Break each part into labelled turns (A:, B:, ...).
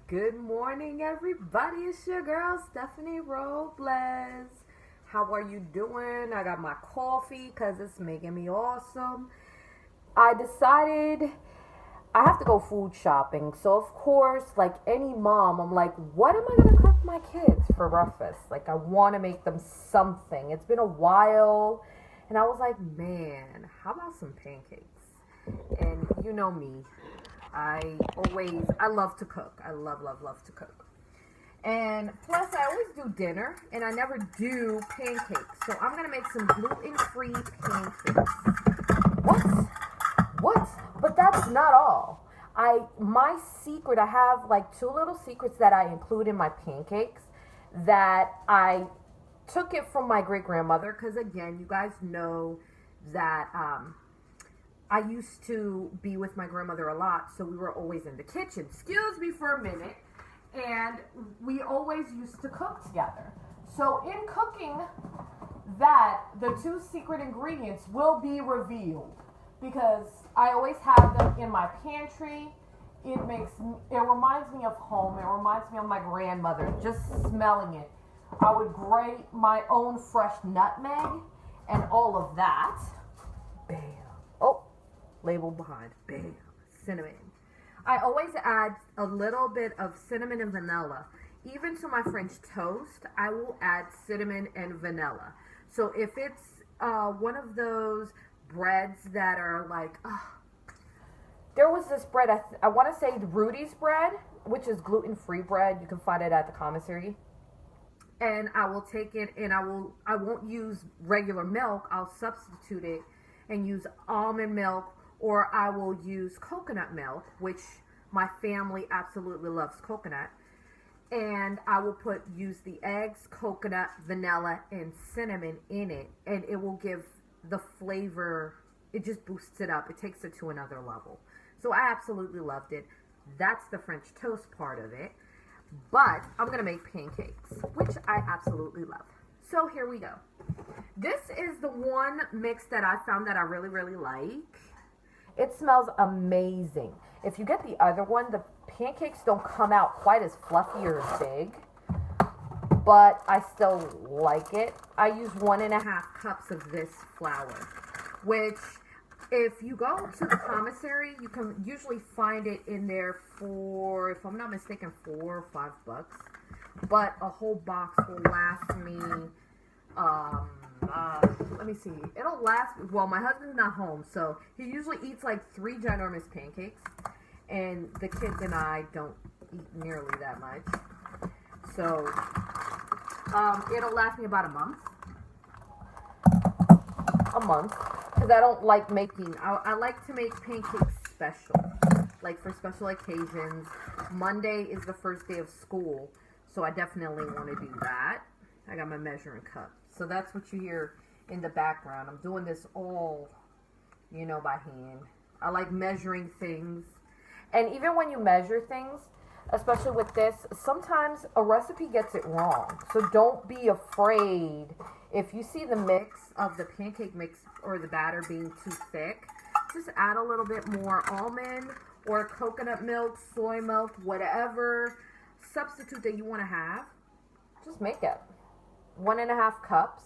A: Good morning, everybody. It's your girl, Stephanie Robles. How are you doing? I got my coffee because it's making me awesome. I decided I have to go food shopping. So, of course, like any mom, I'm like, what am I going to cook my kids for breakfast? Like, I want to make them something. It's been a while. And I was like, man, how about some pancakes? And you know me, I love to cook. I love to cook. And plus, I always do dinner, and I never do pancakes. So I'm gonna make some gluten-free pancakes. What? What? But that's not all. My secret. I have like two little secrets that I include in my pancakes that I took it from my great grandmother. Because again, you guys know that I used to be with my grandmother a lot, so we were always in the kitchen. Excuse me for a minute. And we always used to cook together. So in cooking that, the two secret ingredients will be revealed because I always have them in my pantry. It reminds me of home. It reminds me of my grandmother. Just smelling it, I would grate my own fresh nutmeg and all of that. Bam. Oh, label behind. Bam. Cinnamon. I always add a little bit of cinnamon and vanilla. Even to my French toast, I will add cinnamon and vanilla. So if it's one of those breads that are like, there was this bread, I want to say Rudy's bread, which is gluten-free bread. You can find it at the commissary. And I will take it and I won't use regular milk. I'll substitute it and use almond milk, or I will use coconut milk, which my family absolutely loves coconut. And I will use the eggs, coconut, vanilla, and cinnamon in it, and it will give the flavor. It just boosts it up. It takes it to another level. So I absolutely loved it. That's the French toast part of it. But I'm gonna make pancakes, which I absolutely love. So here we go. This is the one mix that I found that I really like. It smells amazing. If you get the other one, the pancakes don't come out quite as fluffy or big, but I still like it. I use 1.5 cups of this flour, which if you go to the commissary, you can usually find it in there for, if I'm not mistaken, $4 or $5. But a whole box will last me, let me see. It'll last, well, my husband's not home, so he usually eats like 3 ginormous pancakes. And the kids and I don't eat nearly that much. So, it'll last me about a month. Because I don't like making, I like to make pancakes special, like for special occasions. Monday is the first day of school, so I definitely want to do that. I got my measuring cup, so that's what you hear in the background. I'm doing this all, by hand. I like measuring things, and even when you measure things, especially with this, sometimes a recipe gets it wrong. So don't be afraid. If you see the mix of the pancake mix or the batter being too thick, just add a little bit more almond or coconut milk, soy milk, whatever substitute that you want to have. Just make it. 1.5 cups.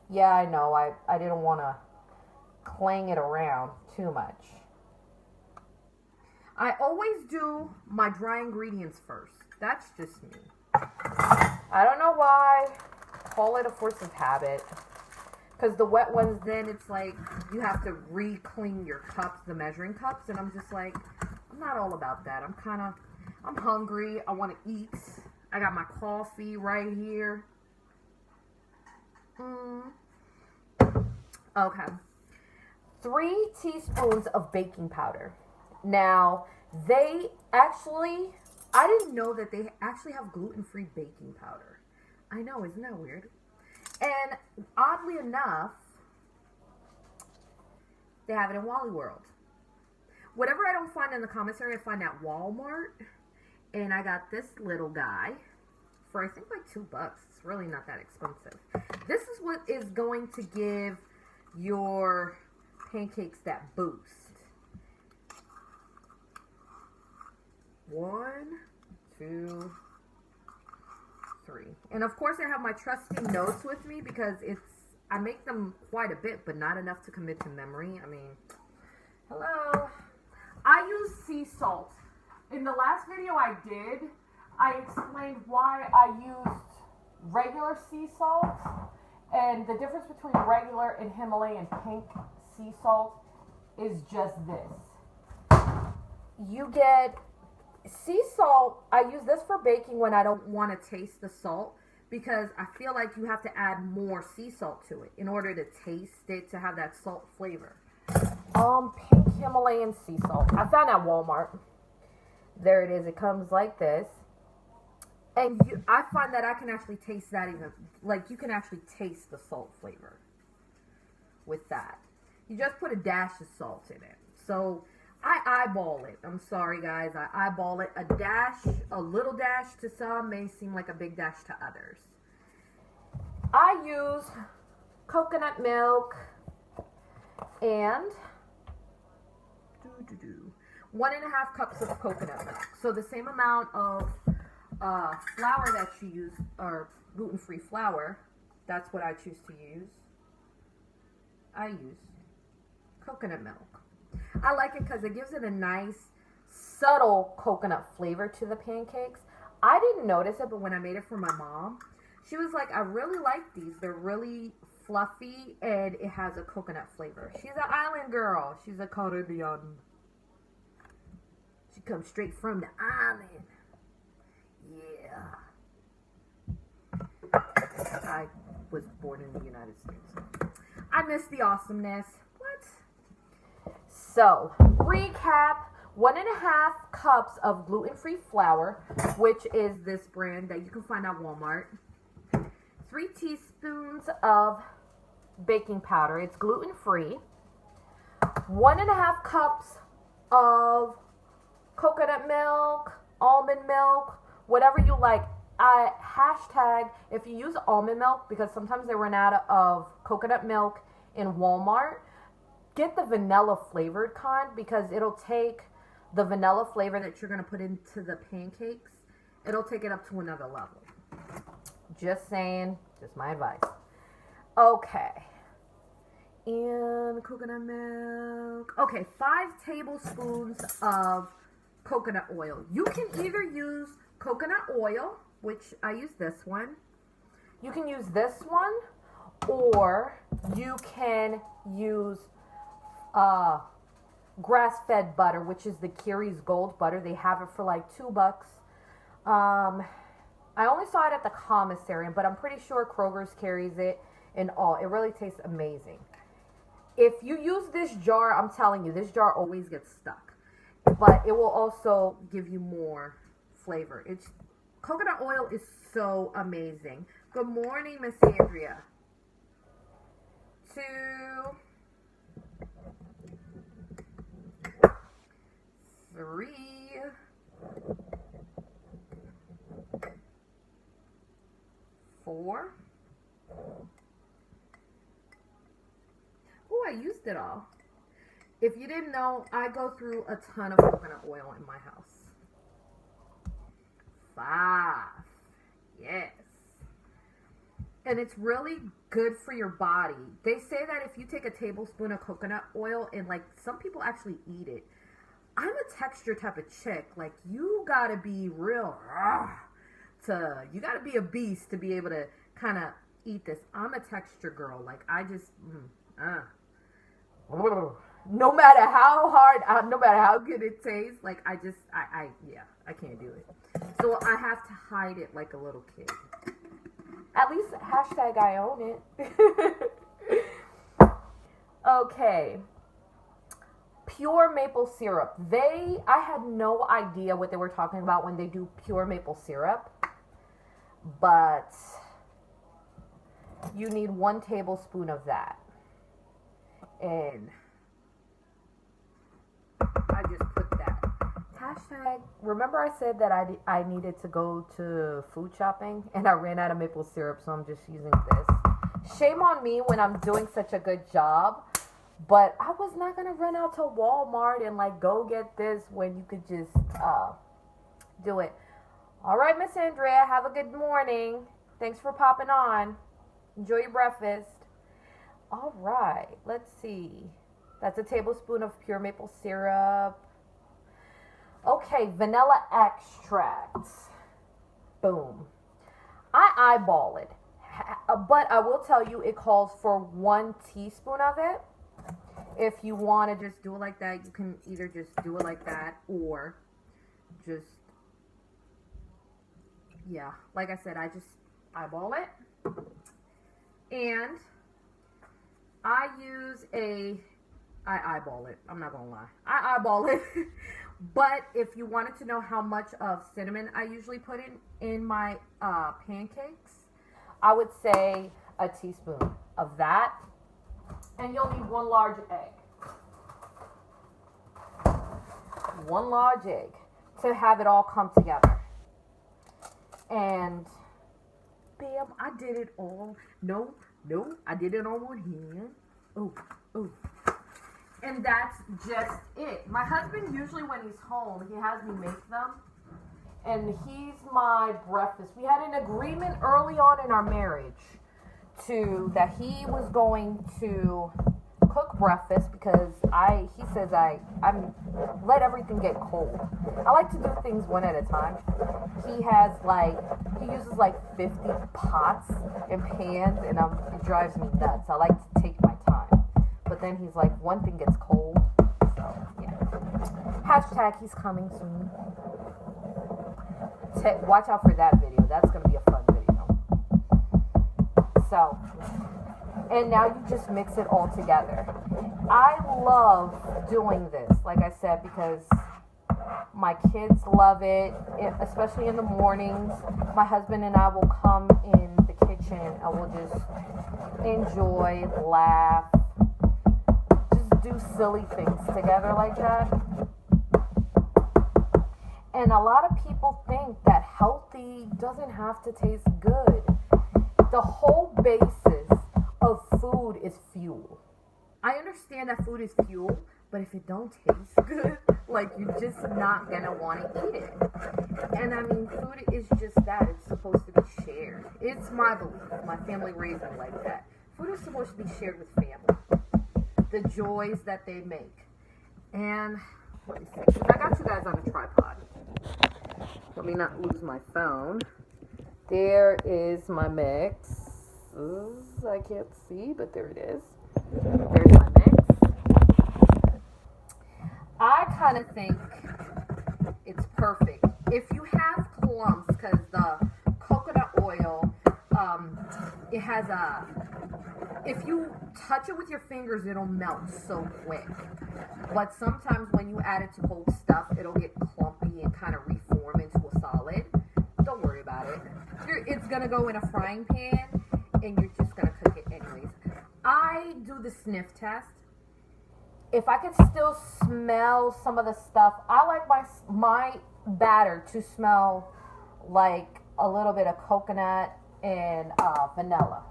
A: Yeah, I know. I didn't want to clang it around too much. I always do my dry ingredients first. That's just me. I don't know why. Call it a force of habit. Because the wet ones, then it's like you have to re-clean your cups, the measuring cups. And I'm just like, I'm not all about that. I'm hungry. I want to eat. I got my coffee right here. Okay. 3 teaspoons of baking powder. Now, I didn't know that they actually have gluten-free baking powder. I know, isn't that weird? And oddly enough, they have it in Wally World. Whatever I don't find in the commissary, I find at Walmart. And I got this little guy for I think like $2. It's really not that expensive. This is what is going to give your pancakes that boost. 1, 2, 3. And of course I have my trusty notes with me because I make them quite a bit, but not enough to commit to memory. I mean, hello. I use sea salt. In the last video I did, I explained why I used regular sea salt, and the difference between regular and Himalayan pink sea salt is just this. You get sea salt. I use this for baking when I don't want to taste the salt, because I feel like you have to add more sea salt to it in order to taste it, to have that salt flavor. Pink Himalayan sea salt. I found at Walmart. There it is. It comes like this. And I find that I can actually taste that even, like you can actually taste the salt flavor with that. You just put a dash of salt in it. So I eyeball it. I'm sorry guys, I eyeball it. A little dash to some may seem like a big dash to others. I use coconut milk and 1.5 cups of coconut milk. So the same amount of flour that you use, or gluten-free flour, that's what I choose to use. I use coconut milk. I like it because it gives it a nice, subtle coconut flavor to the pancakes. I didn't notice it, but when I made it for my mom, she was like, I really like these. They're really fluffy, and it has a coconut flavor. She's an island girl. She's a Caribbean. She comes straight from the island. Yeah. I was born in the United States. I miss the awesomeness. What? So, recap. 1.5 cups of gluten-free flour, which is this brand that you can find at Walmart. 3 teaspoons of baking powder. It's gluten-free. 1.5 cups of coconut milk, almond milk, whatever you like. Hashtag if you use almond milk, because sometimes they run out of coconut milk in Walmart, get the vanilla flavored kind, because it'll take the vanilla flavor that you're going to put into the pancakes, it'll take it up to another level. Just saying, just my advice. Okay. And coconut milk. Okay, 5 tablespoons of coconut oil. You can either use coconut oil, which I use this one. You can use this one, or you can use grass-fed butter, which is the Kiri's Gold butter. They have it for like $2. I only saw it at the commissary, but I'm pretty sure Kroger's carries it and all. It really tastes amazing. If you use this jar, I'm telling you, this jar always gets stuck. But it will also give you more flavor. Coconut oil is so amazing. Good morning, Miss Andrea. 2, 3, 4. Oh, I used it all. If you didn't know, I go through a ton of coconut oil in my house. 5. Yes. And it's really good for your body. They say that if you take a tablespoon of coconut oil, and like some people actually eat it. I'm a texture type of chick. Like, you gotta be real, you gotta be a beast to be able to kind of eat this. I'm a texture girl. Like, I just, no matter how hard, no matter how good it tastes, like, I can't do it. So I have to hide it like a little kid. At least hashtag I own it. Okay. Pure maple syrup. I had no idea what they were talking about when they do pure maple syrup. But you need 1 tablespoon of that. And I just put that. Hashtag, remember I said that I needed to go to food shopping and I ran out of maple syrup, so I'm just using this. Shame on me when I'm doing such a good job, but I was not going to run out to Walmart and like go get this when you could just do it. All right, Miss Andrea, have a good morning. Thanks for popping on. Enjoy your breakfast. All right, let's see. That's a tablespoon of pure maple syrup. Okay, vanilla extract. Boom. I eyeball it, but I will tell you it calls for 1 teaspoon of it. If you want to just do it like that, you can either just do it like that or just, yeah, like I said, I just eyeball it. And I eyeball it. I'm not going to lie. I eyeball it. But if you wanted to know how much of cinnamon I usually put in my pancakes, I would say a teaspoon of that. And you'll need 1 large egg. 1 large egg to have it all come together. And bam, I did it all. No, I did it on 1 hand. Oh. And that's just it. My husband, usually when he's home, he has me make them. And he's my breakfast. We had an agreement early on in our marriage that he was going to cook breakfast because he says I let everything get cold. I like to do things one at a time. He uses like 50 pots and pans, and it drives me nuts. I like to take my time. But then he's like, one thing gets cold. So, yeah. Hashtag he's coming soon. Watch out for that video. That's going to be a fun video. So, and now you just mix it all together. I love doing this, like I said, because my kids love it, especially in the mornings. My husband and I will come in the kitchen and we'll just enjoy, laugh, do silly things together like that. And a lot of people think that healthy doesn't have to taste good. The whole basis of food is fuel. I understand that food is fuel, but if it don't taste good, like, you're just not gonna want to eat it. And I mean, food is just that. It's supposed to be shared. It's my belief. My family raised me like that. Food is supposed to be shared with family. The joys that they make. And let me see. I got you guys on a tripod. Let me not lose my phone. There is my mix. I can't see, but there it is. There's my mix. I kind of think it's perfect. If you have clumps, because the coconut oil, it has if you touch it with your fingers, it'll melt so quick. But sometimes when you add it to cold stuff, it'll get clumpy and kind of reform into a solid. Don't worry about it. It's going to go in a frying pan, and you're just going to cook it anyways. I do the sniff test. If I can still smell some of the stuff, I like my batter to smell like a little bit of coconut and vanilla.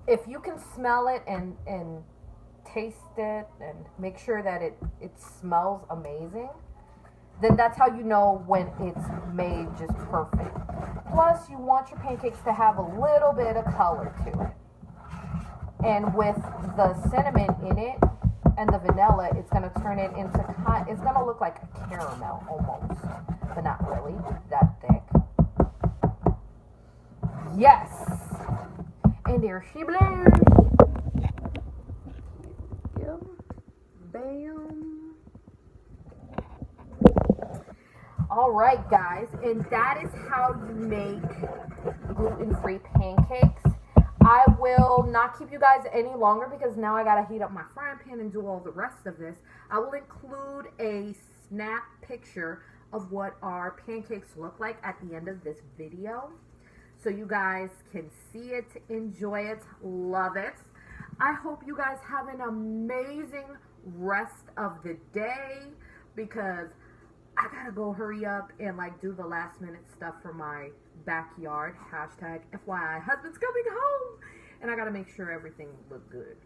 A: If you can smell it and taste it and make sure that it smells amazing, then that's how you know when it's made just perfect. Plus, you want your pancakes to have a little bit of color to it. And with the cinnamon in it and the vanilla, it's going to turn it into it's going to look like a caramel almost, but not really that thick. Yes! And there she blows. Bam. All right, guys, and that is how you make gluten-free pancakes. I will not keep you guys any longer because now I gotta heat up my frying pan and do all the rest of this. I will include a snap picture of what our pancakes look like at the end of this video, so you guys can see it, enjoy it, love it. I hope you guys have an amazing rest of the day, because I gotta go hurry up and do the last minute stuff for my backyard. Hashtag FYI, husband's coming home, and I gotta make sure everything looks good.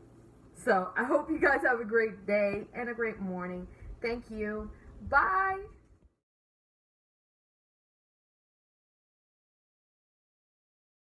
A: So I hope you guys have a great day and a great morning. Thank you. Bye.